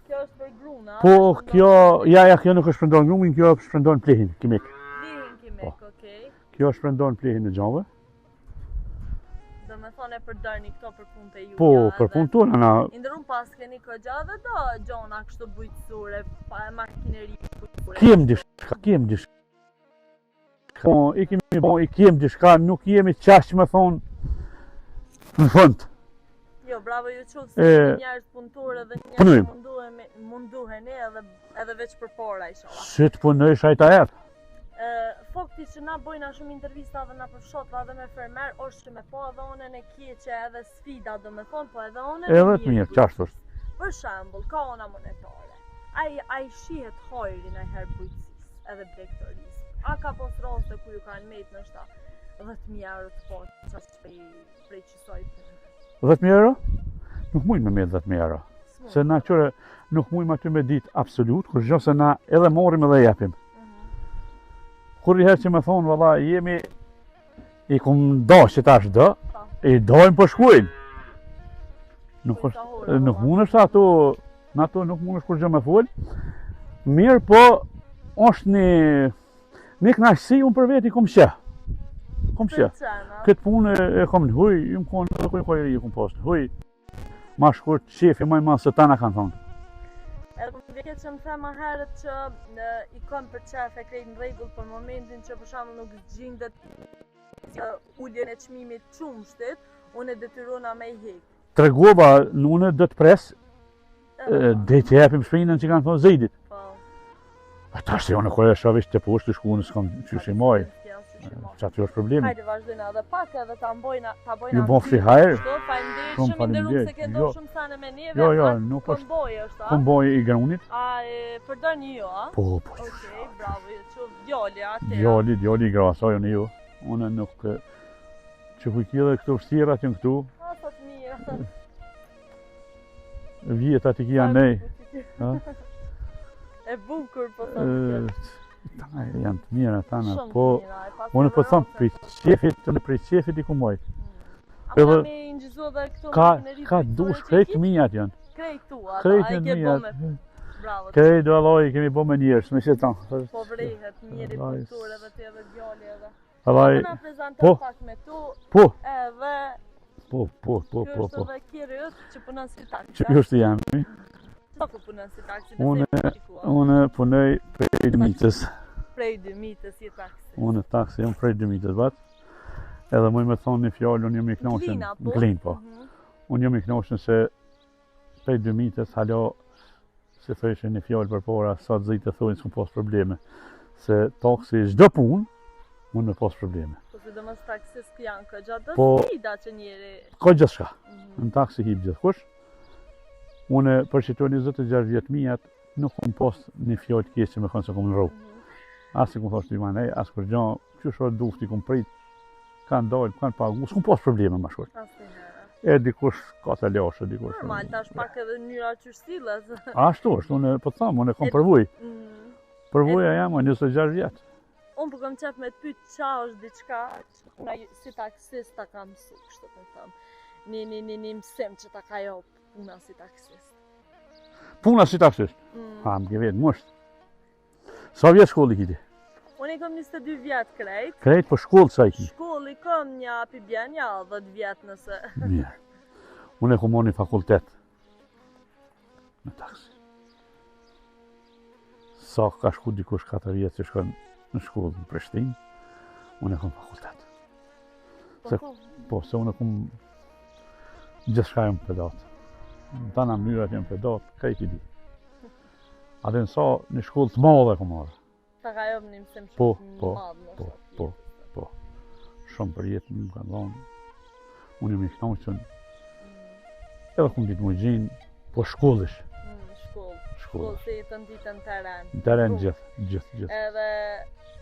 [SPEAKER 2] Kjo është për gruna.
[SPEAKER 1] Po, kjo nuk është shpërndon grumin, kjo është shpërndon plehin, kimek.
[SPEAKER 2] Plehin kimek, okej.
[SPEAKER 1] Kjo është shpërndon plehin në gjave.
[SPEAKER 2] Do me thonë e përdërni këto për punë të ju.
[SPEAKER 1] Po, për punë tona na...
[SPEAKER 2] Indërun pas keni këgja dhe do gjona kështu bujtësure, makineri bujtësure.
[SPEAKER 1] Kiem dishka. Po, i kiem dishka, nuk jemi qash me thonë në fund.
[SPEAKER 2] Jo, bravo ju qoftë se njerës punëtore dhe njerës munduheni edhe veç për para i shola.
[SPEAKER 1] Si të punësh ajta erë.
[SPEAKER 2] Fakti që na bojna shumë intervista dhe na përfshotva dhe me fermer, është që me po edhe onën e keqe edhe sfida do me thonë, po edhe onën
[SPEAKER 1] edhe të mirë, qashtë është.
[SPEAKER 2] Për shembull, ka ona monetare. Ai shihet hajrin e herë bujqësisë edhe bregtorisë. A ka pos raste ku ju kanë met në shta 10.000 euro të po qasë prej qësoj për
[SPEAKER 1] 10.000 euro? Nuk mujnë me 10.000 euro. Se na qëre nuk mujnë aty me ditë absolut, kur gjë se na edhe morim edhe jepim. Kur i herë që me thonë, valla, jemi i kum do që ta është dë, i dojmë për shkuin. Nuk mund është ato, në ato nuk mund është kur gjë me full. Mirë po, është një knashësi unë për veti kum shë. Këtë punë e kom në huj, ju më konë edhe kuj kojëri ju kom postë. Huj, ma shkurt shefi maj ma se ta na kanë thonë.
[SPEAKER 2] Edhe më vjetë që më thema herët që i kom për qef e krejt në regull për momentin që për shamë nuk gjindet ulljen e qmimit qumshtit, unë e detyrona me i hek.
[SPEAKER 1] Tregova, unë dhe të pres, dhe të jepim shpinën që kanë thonë zidit. Ta shte jo në koje shavisht të poshtë të shku në s'kam qyshi moj. Që aty është problemi.
[SPEAKER 2] Hajde vazhdojna edhe pak edhe ta bojna
[SPEAKER 1] ju bon fri hajrë.
[SPEAKER 2] Shumë falenderit se ke do shumë sane me neve.
[SPEAKER 1] Jo, nuk është.
[SPEAKER 2] Komboj është, a?
[SPEAKER 1] Komboj i grunit.
[SPEAKER 2] A përdor një jo, a?
[SPEAKER 1] Po.
[SPEAKER 2] Okej, bravo, që djoli, atëra.
[SPEAKER 1] Djoli i grasojo një jo. Unë nuk... Që kujki dhe këto vështirat jënë këtu.
[SPEAKER 2] A, të të mirë.
[SPEAKER 1] Vjetë ati kia nej.
[SPEAKER 2] E bukur, po të të
[SPEAKER 1] janë të mira tana, po unë po thonë prej qefit i ku mojt. Ka dush krejt mijat janë.
[SPEAKER 2] Krejt tua,
[SPEAKER 1] krejt
[SPEAKER 2] a i ke bo me... Bravo.
[SPEAKER 1] Krejt do alloj kemi bo me njerës, me shetan.
[SPEAKER 2] Po vrehet, njeri kulturë edhe të edhe djali edhe.
[SPEAKER 1] Allaj,
[SPEAKER 2] na prezentoj pak me tu, edhe...
[SPEAKER 1] Po.
[SPEAKER 2] Kjo është edhe Kiryt që punon si taksha.
[SPEAKER 1] Kjo është jemi.
[SPEAKER 2] ku punon si taksi?
[SPEAKER 1] Unë punoj prej Dymitës.
[SPEAKER 2] Prej Dymitës si taksi.
[SPEAKER 1] Unë taksi jam prej Dymitës bat. Edhe më me thonë një fjallë, unë jam i knoqën. Në Glin, po. Unë jam i knoqën se prej Dymitës, halo, se thëshë një fjallë për pora, sa të zëjtë të thujnë s'ku pas probleme. Se taksi çdo punë, unë me pas probleme.
[SPEAKER 2] Po se do mos taksis janë ka gjatë
[SPEAKER 1] Po,
[SPEAKER 2] sfida që njeri.
[SPEAKER 1] ka gjithçka. Në taksi hip gjithkush. Unë për që 26 vjetë mijat, nuk kom pas një fjallë të keqe me thonë se kom në rrugë. Asë kom thoshtë i manej, asë kur gjanë, që shë dufti, kom prit, kanë dalë, kanë pagu, s'kom pas probleme ma shkurt. Dikush ka të lashë, dikush.
[SPEAKER 2] Normal, tash pak edhe njëra që shtilet.
[SPEAKER 1] Ashtu është, unë po të thamë, unë kom përvuj. Përvuja jam, 26 vjetë.
[SPEAKER 2] Unë po kam qef me të pyet qa është diçka që nga si taksist ta kam mësu, kështu të thëmë. Një mësim që ta ka jo puna si taksist.
[SPEAKER 1] Puna si taksist? Ha, më ke vetë, mështë. Sa vjetë shkolli kiti?
[SPEAKER 2] Unë i kom 22 vjetë krejt.
[SPEAKER 1] Krejt, po shkollë sa i ki?
[SPEAKER 2] Shkolli kom një api bjen, ja 10 vjetë nëse.
[SPEAKER 1] Mirë. Unë e kom marrë një fakultet. Me taksi. Sa ka shku dikush 4 vjetë që shkon në shkollë në Prishtinë, unë e kom fakultet. Se unë e kom gjithçka jam pedat. Në tana mënyrat jam pedat, krejt i di. A dhe nësa një shkollë të madhe kom marrë.
[SPEAKER 2] Ta ka jom një mësim shumë madhë.
[SPEAKER 1] Po. Shumë për jetë më kanë dhonë. Unë jam i knoqën. Edhe kom ditë më gjinë, po shkollish.
[SPEAKER 2] Shkollë se i të nditën teren.
[SPEAKER 1] Teren gjithë.
[SPEAKER 2] Edhe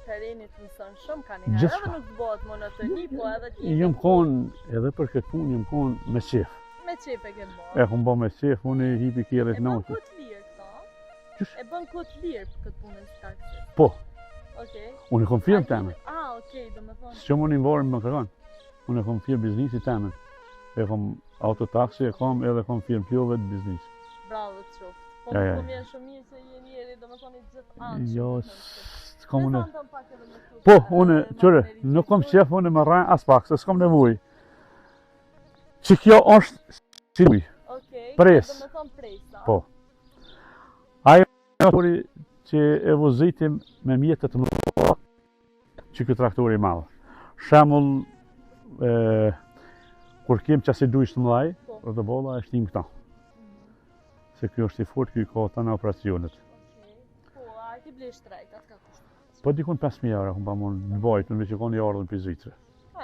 [SPEAKER 2] terenit mësën shumë ka një herë, edhe nuk të bëhet monotoni, po edhe t'i...
[SPEAKER 1] Jam konë, edhe për këtë punë, jam konë me qef.
[SPEAKER 2] Me qef e këtë bërë?
[SPEAKER 1] E kom bë me qef, unë i hipi kjerët në
[SPEAKER 2] E bën këtë lirë këta? E bën këtë lirë për këtë punën si taksi?
[SPEAKER 1] Po.
[SPEAKER 2] Okej.
[SPEAKER 1] Unë e kom firmë temen.
[SPEAKER 2] Okej, do me thonë.
[SPEAKER 1] Së që më një varë më kërkan. Unë e kom firmë biznisi temen. E kom autotaksi, e kom edhe kom firmë pjove të biznis.
[SPEAKER 2] Bravo të qoftë. Po më kom jenë shumë mirë se je njeri, do me thonë i gjithë anë.
[SPEAKER 1] Jo, s'kom unë. Po, unë, qëre, nuk kom qef unë me rranë as pak, se s'kom nevoj. Që kjo është si uj. Pres.
[SPEAKER 2] Do me thonë presa.
[SPEAKER 1] Po. Ajo traktori që e vozitim me mjetët më që këtë traktori malë. Shemull, kur kem qasi dujsh të mlaj, rotobolla e shtim këta. Se kjo është i fort, kjo i ka të në operacionet.
[SPEAKER 2] Po, a ki ble shtrejt, atë ka kushtu?
[SPEAKER 1] Po dikun 5.000 euro, kun pa mund në bajtë, në veç i ka një ardhën për Zvitre.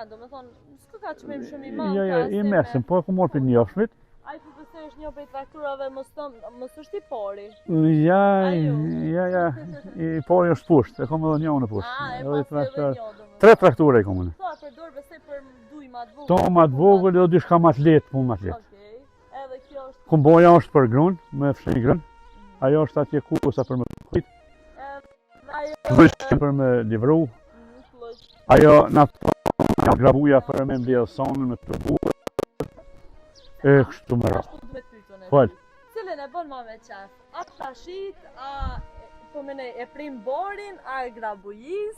[SPEAKER 2] Do me thonë, s'ka ka që me më shumë i malë.
[SPEAKER 1] Ja, i mesim, po e ku morë për një afshmit.
[SPEAKER 2] A i përpëse është një prej trakturave mos është i pari?
[SPEAKER 1] Ja, i pari është pusht, e kom edhe një unë pusht.
[SPEAKER 2] E pasi edhe një do më.
[SPEAKER 1] 3 trakture i kom unë.
[SPEAKER 2] Po, përdor besej për duj ma të vogël.
[SPEAKER 1] To ma të vogël edhe dyshka ma të letë, punë ma të letë.
[SPEAKER 2] Okej, edhe kjo është...
[SPEAKER 1] Kumboja është për grunë, me fshin grën. Ajo është atje kusa për me kujt. Ajo për me livru. Ajo në grabuja për me mbledhë sonën me të buë. E kështu më rrë. Fal.
[SPEAKER 2] Cilën e bën ma me qef? A trashit, a po mene e prim borin, a e grabujis?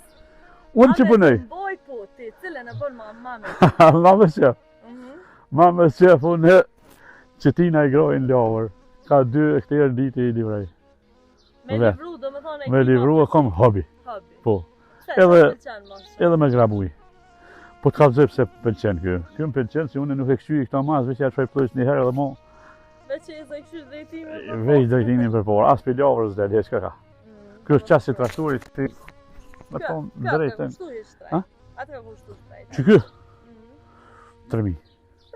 [SPEAKER 1] Unë që punoj?
[SPEAKER 2] A me pëmboj po ti, cilën e bën ma me qef?
[SPEAKER 1] Ma me qef. Ma me qef unë që ti na i grojnë lavër. Ka 2 hektarë ditë i livrej.
[SPEAKER 2] Me livru, do me thonë e
[SPEAKER 1] me livru e kom hobi. Po. Edhe me grabuj. Po të kalëzoj pëse pëlqen kjo. Kjo më pëlqen si unë nuk e këshy i këta mas, veç ja të shaj plësh një herë edhe mo.
[SPEAKER 2] Veç e se këshy drejtimin për por?
[SPEAKER 1] Veç drejtimin për por, as për lavërës dhe dhe qka ka. Kjo është qasë i traktorit të me tonë drejten.
[SPEAKER 2] Kjo ka kushtu i shtrejt? Atë ka kushtu shtrejt?
[SPEAKER 1] Që kjo? 3.000.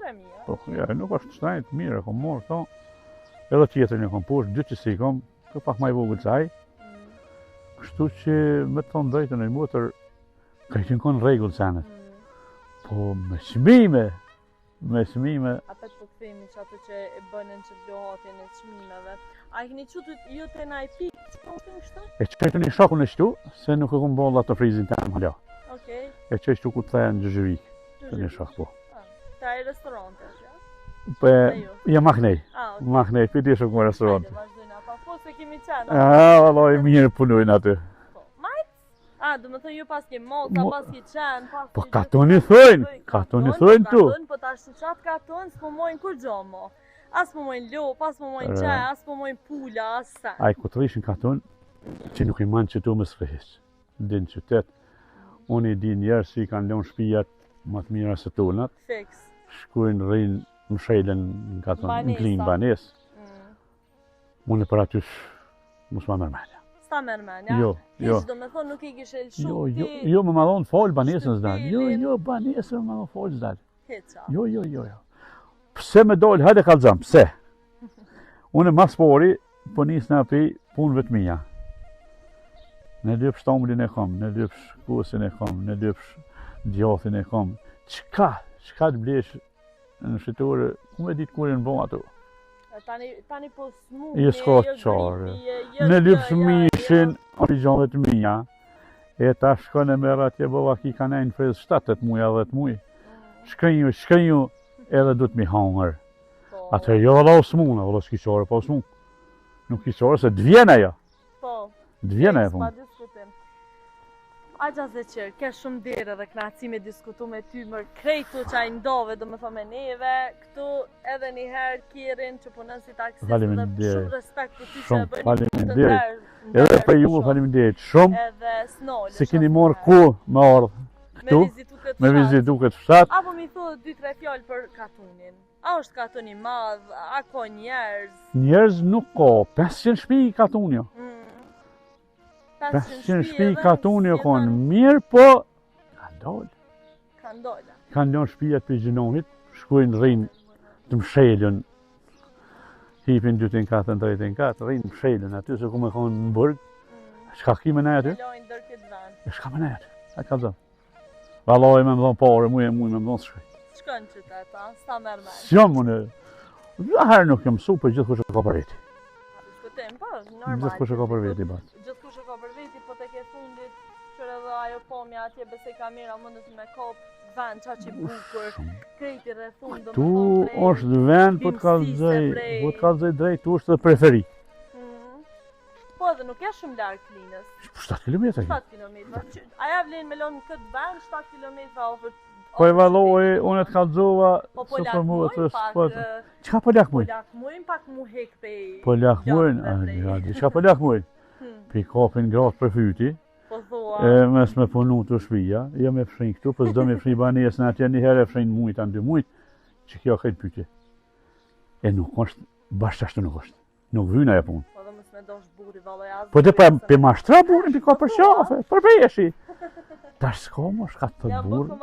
[SPEAKER 2] 3.000, ja?
[SPEAKER 1] Po, ja, nuk është shtrejt, mirë, e kom morë këto. Edhe tjetër një kom push, 2 që si kom, kjo pak ma i vogël saj. Kështu që me tonë drejten e motër, ka i që në konë regull senet. Po me shmime.
[SPEAKER 2] Apet po këthejmi që ato që e bënën që të lohatjen e shmimeve. A i këni qutët ju të na i pikë, që ka të në kështu? E
[SPEAKER 1] qëjtë një shakun e shtu, se nuk e kom bolla të frizin të amë halja.
[SPEAKER 2] Okej.
[SPEAKER 1] E qëjtë ku të thejnë në Gjëzhëvik, të një shak po.
[SPEAKER 2] Ta e restorante, që?
[SPEAKER 1] Po, ja Mahnej. Mahnej, për di shumë restorante.
[SPEAKER 2] Hajde, vazhdojnë, pa po se kemi qenë.
[SPEAKER 1] Vallaj, mirë punojnë aty.
[SPEAKER 2] Do me thënë ju pas ke molta, pas ke qenë, pas ke...
[SPEAKER 1] Po katoni thojnë tu.
[SPEAKER 2] Po ta shë qatë katoni, s'po mojnë kur gjo mo. As po mojnë lop, as po mojnë qaj, as po mojnë pula, as sa.
[SPEAKER 1] Ai ku të rishin katon, që nuk i manë që tu më sfrihes. Din qytet, unë i di njerë si kanë lënë shtëpiat më të mira se tonat.
[SPEAKER 2] Fiks.
[SPEAKER 1] Shkujnë rrinë më shelen në katon, në klinë banes. Unë për atysh, mos ma mërmenja.
[SPEAKER 2] Sta mërmenja?
[SPEAKER 1] Jo.
[SPEAKER 2] Hiç do me thonë nuk i kishe lëshu ti?
[SPEAKER 1] Jo, më madhon fol banesën s'dal. Jo, banesën më madhon fol s'dal.
[SPEAKER 2] Heqa.
[SPEAKER 1] Jo. Pse me dojnë, hajde kalzam, pse? Unë mas pori, po nisë në api punëve të mija. Në lypsh tomlin e kom, në lypsh kusin e kom, në lypsh djothin e kom. Qka të blesh në shqitore, ku me ditë kurin bo ato?
[SPEAKER 2] Tani po smu,
[SPEAKER 1] I s'ka qarë. Në lypsh mishin, origjove të mija. E ta shkone me ratje bova ki ka nejnë frez 7-8 muja 10 muj. Shkënju, edhe du të mi hangër. Atër jo valla o smuna, valla s'ki qore pa o smun. Nuk ki qore se d'vjene ja.
[SPEAKER 2] Po.
[SPEAKER 1] D'vjene e
[SPEAKER 2] Pa diskutim. Agja Zeqer, ke shumë dire dhe knaci me diskutu me ty mërë krejtu që a i ndove, do me thë me neve, këtu edhe njëherë kirin që punën si taksist dhe shumë respekt për ty që e bëni punë të
[SPEAKER 1] edhe për ju faleminderit shumë,
[SPEAKER 2] edhe s'nolë.
[SPEAKER 1] se keni morë ku me ardhë këtu, me vizitu këtë fshat.
[SPEAKER 2] Apo mi thua 2-3 fjallë për katunin. A është katuni madh, a ko njerëz?
[SPEAKER 1] Njerëz nuk ka, 500 shpi katuni jo. 500 shpi katuni jo konë mirë, po kanë dollë.
[SPEAKER 2] Kanë dollë.
[SPEAKER 1] Kanë dollë shpijat për gjinohit, shkujnë rrinë të mshelën, hipin 2-4, rrinë mshelën aty, se ku me konë në burg. Shka ki me ne aty?
[SPEAKER 2] E lojnë dër këtë vend.
[SPEAKER 1] Shka me ne aty, a ka zëmë. Valoj me më dhonë pare, mu me më dhonë shkaj.
[SPEAKER 2] Shkën qyteta, s'ta mërë me.
[SPEAKER 1] S'jam më në... Herë nuk jam su, për gjithë kush e ka për veti.
[SPEAKER 2] Diskutim, po, normal.
[SPEAKER 1] Gjithë kush e ka për veti, bat.
[SPEAKER 2] Gjithë kush e ka për veti, po të ke fundit, qërë edhe ajo pomja atje besej kamera mundët me kop vend qa që bukur, krejti rre fundë.
[SPEAKER 1] Tu është vend, po të kalzej drejt, tu është dhe preferi.
[SPEAKER 2] Po edhe nuk e shumë largë klinës.
[SPEAKER 1] 7 km.
[SPEAKER 2] 7 km. Aja vlenë me lonë në këtë vend, 7 km ofër.
[SPEAKER 1] Po e valoj, unë e të kalzova,
[SPEAKER 2] po lakmujnë pak...
[SPEAKER 1] Qka po lakmujnë?
[SPEAKER 2] Po lakmujnë pak mu hek pej...
[SPEAKER 1] Po lakmujnë, qka po lakmujnë? Pi kapin gratë për fyti, mes me punu të shpija, jo me fshin këtu, për s'do me fshin banes në atje një herë e fshin mujt, anë 2 mujt, që kjo këtë pytje. E nuk është, bashkë ashtu nuk është, nuk vyna e punë. Po dhe për mashtra burin, për ka për shafe, për peshi. Tash s'ka mo, shka të thët burë,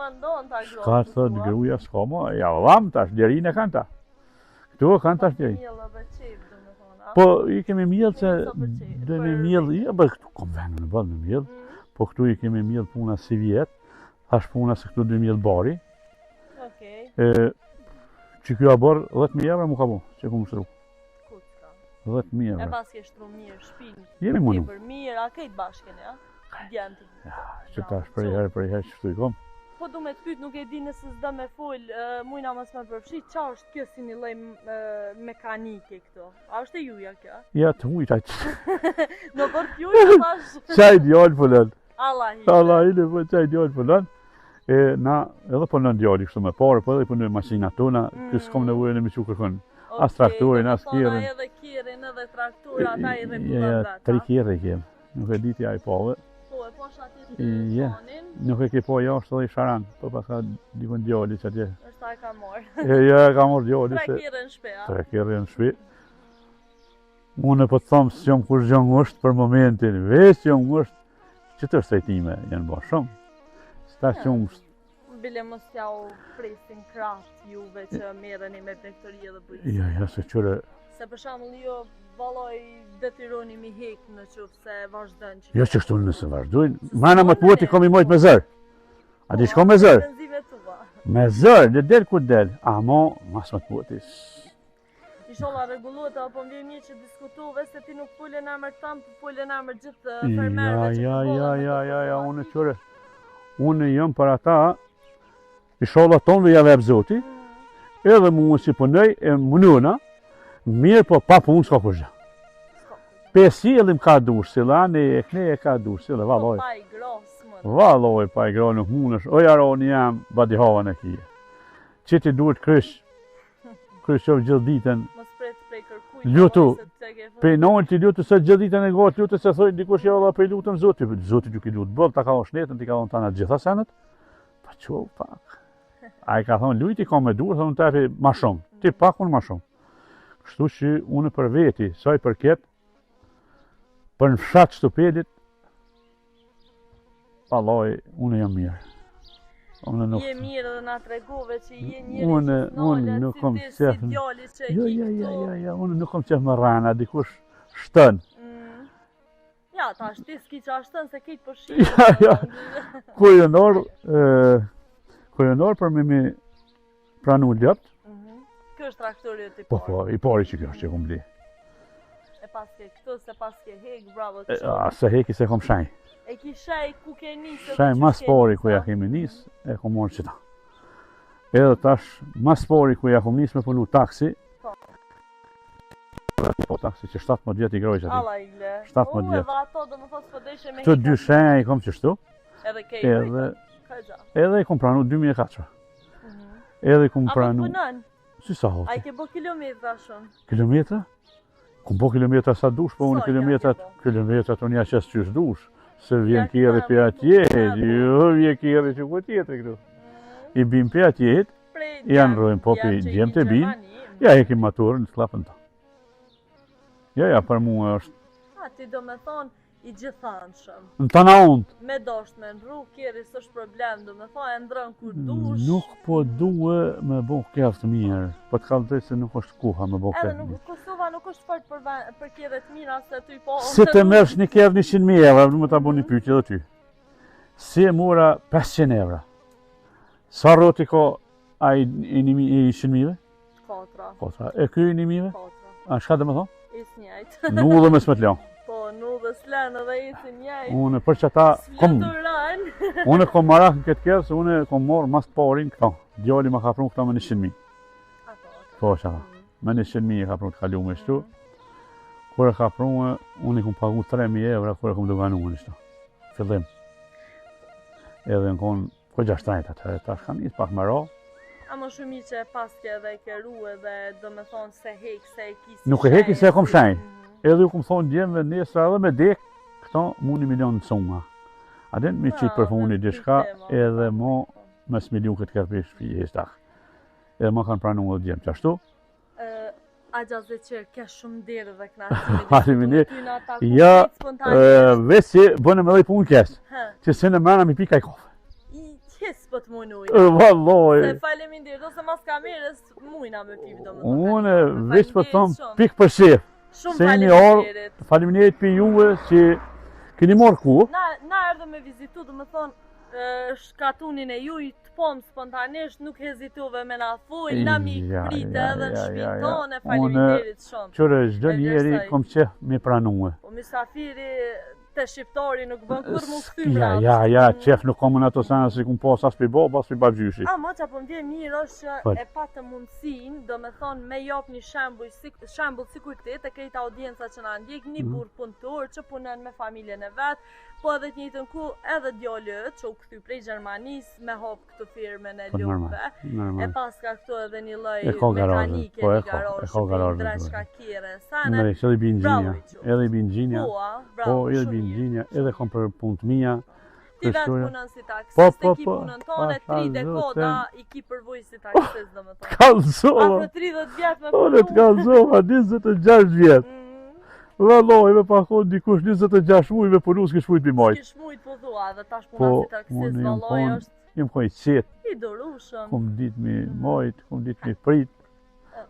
[SPEAKER 1] shka të thët gruja, s'ka mo, ja vëllam tash, djerin e kanë ta. Këtu e kanë tash djerin. Po i kemi mjellë që, dhe me mjellë, ja bërë këtu kom venë në bëllë me mjellë, po këtu i kemi mjellë puna si vjetë, tash puna se këtu 2 mjellë bari. Që kjo a bërë 10.000 evra mu ka bo, që ku më shtru. 10.000 evra.
[SPEAKER 2] E pas ke shtru mirë shpinë.
[SPEAKER 1] Jemi munu.
[SPEAKER 2] Për mirë, a kejtë bashkën, ja? Djenti.
[SPEAKER 1] Që tash prej herë që shtu i kom.
[SPEAKER 2] Po du me të pyt, nuk e di nëse s'da me full, mujna mos me përfshi, qa është kjo si një loj mekanike këto? A është e juja kjo?
[SPEAKER 1] Ja të hujt ajtë.
[SPEAKER 2] Në për t'juja të tash...
[SPEAKER 1] Qaj djallë pëllën.
[SPEAKER 2] Allah
[SPEAKER 1] hile, po qaj djallë pëllën. Na edhe pëllën djallë i kështu me parë, po edhe i pëllën masinat tona, kësë kom nevojën e me që kërkën. As traktorin, as kirin.
[SPEAKER 2] Edhe kirin, edhe traktura, ata i rregullat vetë.
[SPEAKER 1] 3 kire i kem, nuk e diti a i pove.
[SPEAKER 2] Po, e posh ati të shonin.
[SPEAKER 1] Nuk e ke po jashtë edhe i sharan, po pas ka dikon djalli që atje.
[SPEAKER 2] është ta e ka morë.
[SPEAKER 1] Ja, ka morë djalli.
[SPEAKER 2] 3 kire në shpe, a?
[SPEAKER 1] 3 kire në shpe. Unë po të thamë se jam kur gjë ngusht për momentin, veç jam ngusht, që të shtrejtime janë bërë shumë. Sta shumë.
[SPEAKER 2] Bile mos t'ja u presin kratë juve që merreni me bregtori edhe bujqësi.
[SPEAKER 1] Ja, se qëre...
[SPEAKER 2] Se për shembull jo valloj detyroni mi hek në qoftë se vazhdojnë që...
[SPEAKER 1] Jo që shtu nëse vazhdojnë, mana më të muati kom i mojt me zërë. A di shko me zërë? Me zërë, dhe del ku del, amo mas më të muati.
[SPEAKER 2] Inshallah rregullohet, apo më vjen mirë që diskutove se ti nuk pulen emër tam, po pulen emër gjithë fermerëve që
[SPEAKER 1] Ja, unë qëre. Unë jam për ata, inshallah tonë ja vep zoti, edhe mu si punoj e mënuna, mirë po pa punë s'ka kur gjë. Pesillim ka dush, silani e kne e ka dush, sile, valoj.
[SPEAKER 2] Pa i gros, më.
[SPEAKER 1] Valoj, pa i gros, nuk mundesh, o jaroni jam, badi havan e kije. Që ti duhet krysh qovë gjithë ditën, Lutu, pe non ti lutu se gjithë ditën e got lutu se thoi dikush ja valla pe lutem Zoti, Zoti ju ki lut boll ta ka shnetën ti ka dhënë tana gjitha senet. Pa çu pak. Ai ka thonë lujti ka me dur, thonë tafi më shumë. Ti pak unë më shumë. Kështu që unë për veti, sa i përket për në fshat shtupelit, Alloj, unë jam mirë. Unë nuk...
[SPEAKER 2] Je mirë dhe na tregove që je njëri
[SPEAKER 1] Unë nuk kom
[SPEAKER 2] si
[SPEAKER 1] qef...
[SPEAKER 2] djali që e ki këtu.
[SPEAKER 1] Unë nuk kom qef më rana, dikush shtën.
[SPEAKER 2] Ja, ta shti s'ki që ashtën se kejtë për shi.
[SPEAKER 1] Ja. Kujonor për me pranu ljopt.
[SPEAKER 2] Kjo është traktori e ti
[SPEAKER 1] Po,
[SPEAKER 2] parë.
[SPEAKER 1] i pari që kjo është që kom bli.
[SPEAKER 2] E paske këtu, se paske hek, bravo të
[SPEAKER 1] Se heki se kom shanj.
[SPEAKER 2] E ki shaj ku ke nisë.
[SPEAKER 1] Shanj mas pari ku ja kemi nis, e kom morë qëta. Edhe tash, mas pari ku ja kom nis me punu taksi. Po taksi që 17 vjet i groj që ati.
[SPEAKER 2] Alla i le.
[SPEAKER 1] 17 vjet.
[SPEAKER 2] Edhe ato do më thosë për deshe me
[SPEAKER 1] Këto dy shenja i kom qështu.
[SPEAKER 2] Edhe ke
[SPEAKER 1] Edhe i kom pranu 2004. Edhe i kom pranu...
[SPEAKER 2] Apo të punën?
[SPEAKER 1] Si sa
[SPEAKER 2] A i
[SPEAKER 1] hoti?
[SPEAKER 2] ke bo kilometra shumë?
[SPEAKER 1] Kilometra? Kom bo kilometra sa dush, po unë
[SPEAKER 2] Sa
[SPEAKER 1] kilometrat unë ja qes qysh dush. Se vjen kjeri për atje, jo vjen kjeri që ku tjetër këtu. I bim për atje, janë rojnë po për gjemë të bin, ja e kim maturën të klapën ta. Ja, për mua është...
[SPEAKER 2] A, ti do me thonë i gjithanshëm.
[SPEAKER 1] Në të na undë.
[SPEAKER 2] Me dosht me ndru, kjeri s'është problem, do me thonë e ndrën kur dush.
[SPEAKER 1] Nuk po duhe me bo kjef të mirë, po të kalë drejtë se nuk është kuha me bo
[SPEAKER 2] Edhe
[SPEAKER 1] kjef të
[SPEAKER 2] nuk,
[SPEAKER 1] mirë.
[SPEAKER 2] Kosova nuk është fort për kjeve të mira, se ty po...
[SPEAKER 1] Si të mërsh një kjef 100.000 evra, du me ta bo një pyetje dhe ty. Si e mora 500 evra? Sa roti ko a i 100.000-ve?
[SPEAKER 2] 4.
[SPEAKER 1] E ky i 1.000-ve?
[SPEAKER 2] 4.
[SPEAKER 1] A shka dhe me thonë?
[SPEAKER 2] Is njajtë.
[SPEAKER 1] Nullë dhe me smet leon.
[SPEAKER 2] Po, nullë s'lenë dhe isë njajtë.
[SPEAKER 1] Unë për që ta kom...
[SPEAKER 2] S'fluturan.
[SPEAKER 1] Unë kom marak në këtë kjerë, se unë kom morë mas parin këta. Djali ma ka prunë këta me 100.000. Po që ta. Me 100.000 e ka prunë të kalu me shtu. Kur e ka prunë, unë i kom pagu 3.000 evra, kur e kom doganu në shtu. Fillim. Edhe në konë, po 6 atëherë, ta shka njës pak më ra.
[SPEAKER 2] A më shumë i që e paske dhe e ke ru edhe do me thonë se hek, se e kisi
[SPEAKER 1] Nuk e heki se e kom shenj. Edhe ju kom thonë djemëve nesra edhe me dek, këta mu 1 milion të suma. A den me qitë për funi dishka, edhe mo mes milion këtë kërpish për jestak. Edhe ma kanë pranu edhe djemë qashtu.
[SPEAKER 2] A gjazë dhe që ke shumë dirë dhe knasë.
[SPEAKER 1] Faleminderit. Ja, veç që bënë me dhe punë kesë, që se në mena mi pika i kofë.
[SPEAKER 2] Qes po të munuj.
[SPEAKER 1] Valloj.
[SPEAKER 2] Se faleminderit, ose mas kamerës mujna me pip do më thonë.
[SPEAKER 1] Unë veç po të thomë pik për shef.
[SPEAKER 2] Shumë faleminderit.
[SPEAKER 1] Faleminderit për juve që keni morë ku.
[SPEAKER 2] Na erdhe me vizitu, do më thonë shkatunin e juj të pomë spontanisht, nuk hezituve me na thuj, na mi pritë edhe në shpinë tonë, faleminderit shumë.
[SPEAKER 1] Qërë çdo njeri kom qef me pranue.
[SPEAKER 2] Po misafiri të shqiptari nuk bën kur mu këthy mbrapsht.
[SPEAKER 1] Ja, qef nuk komën ato sana si kum pas as për baba, as për babgjyshi.
[SPEAKER 2] A, mo që po më vjen mirë është që e pa të mundësin, do me thonë me jop një shembull si kur këtë, e krejta audienca që na ndjek, një burr punëtor që punon me familjen e vetë, po edhe të njëjtën ku edhe djali që u kthy prej Gjermanisë me hop këtë firmën e lopëve. E pas ka këtu edhe një lloj mekanike në garazh, dreshka kire, sana.
[SPEAKER 1] Edhe i binxhinja, edhe i binxhinja.
[SPEAKER 2] Po,
[SPEAKER 1] edhe i binxhinja, edhe kom për punë të mia.
[SPEAKER 2] Ti vetë punon si taksist, e ki punën tonë, 3 dekoda i ki përvoj si taksist, do më thonë.
[SPEAKER 1] Kallzova!
[SPEAKER 2] Afro 30 vjet me punu.
[SPEAKER 1] Ore të kallzova, 26 vjet. Valloj, me pakon dikush 26 muj me punu s'kish mujt për majt.
[SPEAKER 2] S'kish mujt po thua, dhe tash puna si taksist, valloj është...
[SPEAKER 1] Jem koj qetë.
[SPEAKER 2] I dorushëm.
[SPEAKER 1] Kom dit mi majt, kom dit mi prit.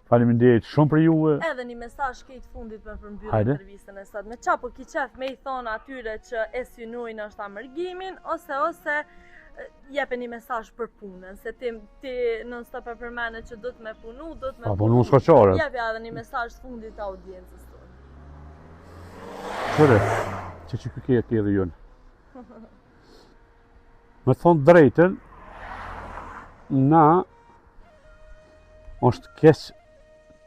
[SPEAKER 1] Faleminderit shumë për juve.
[SPEAKER 2] Edhe një mesazh këtë fundit për përmbyllje intervistën e sot. Me qa po ki qef me i thonë atyre që e synojnë është amërgimin, ose jepe një mesazh për punën, se ti non stop e përmene që do të me punu, do të me
[SPEAKER 1] punu s'koqare.
[SPEAKER 2] Jepe edhe një mesazh fundit të audiencës tonë.
[SPEAKER 1] Qëre, që këtë edhe jonë. Me të thonë drejten, na është keq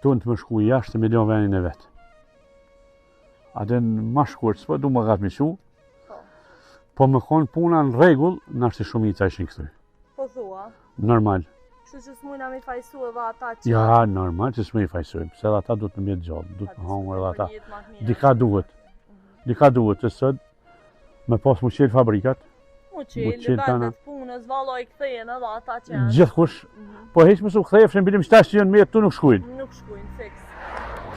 [SPEAKER 1] tonë të më shku jashtë me lion venin e vetë. A den ma shkurt, s'po du më gatë mishu, po me konë puna në regull, nështë shumica ishin këthuj.
[SPEAKER 2] Po thua?
[SPEAKER 1] Normal.
[SPEAKER 2] Kështu që s'mujna mi fajsu edhe ata që...
[SPEAKER 1] Ja, normal që s'me i fajsojmë, se edhe ata duhet të mjetë gjallë, duhet të hangër edhe ata. Dika duhet, që sot me pas mu qelë fabrikat.
[SPEAKER 2] Mu qelë, vendet punës, valoj këthejnë edhe ata që janë.
[SPEAKER 1] Gjithkush, po heq më su këthejë, bilim 700 metë tu nuk shkujnë.
[SPEAKER 2] Nuk shkujnë, fiks.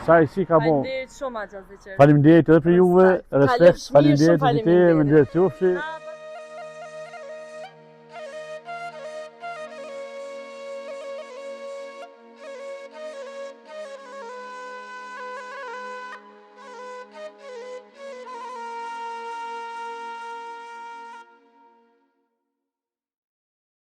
[SPEAKER 1] Sa i si ka bo.
[SPEAKER 2] Faleminderit shumë a Gjazdi Qerë.
[SPEAKER 1] Faleminderit edhe për juve, respekt, faleminderit edhe te, faleminderit qofshi.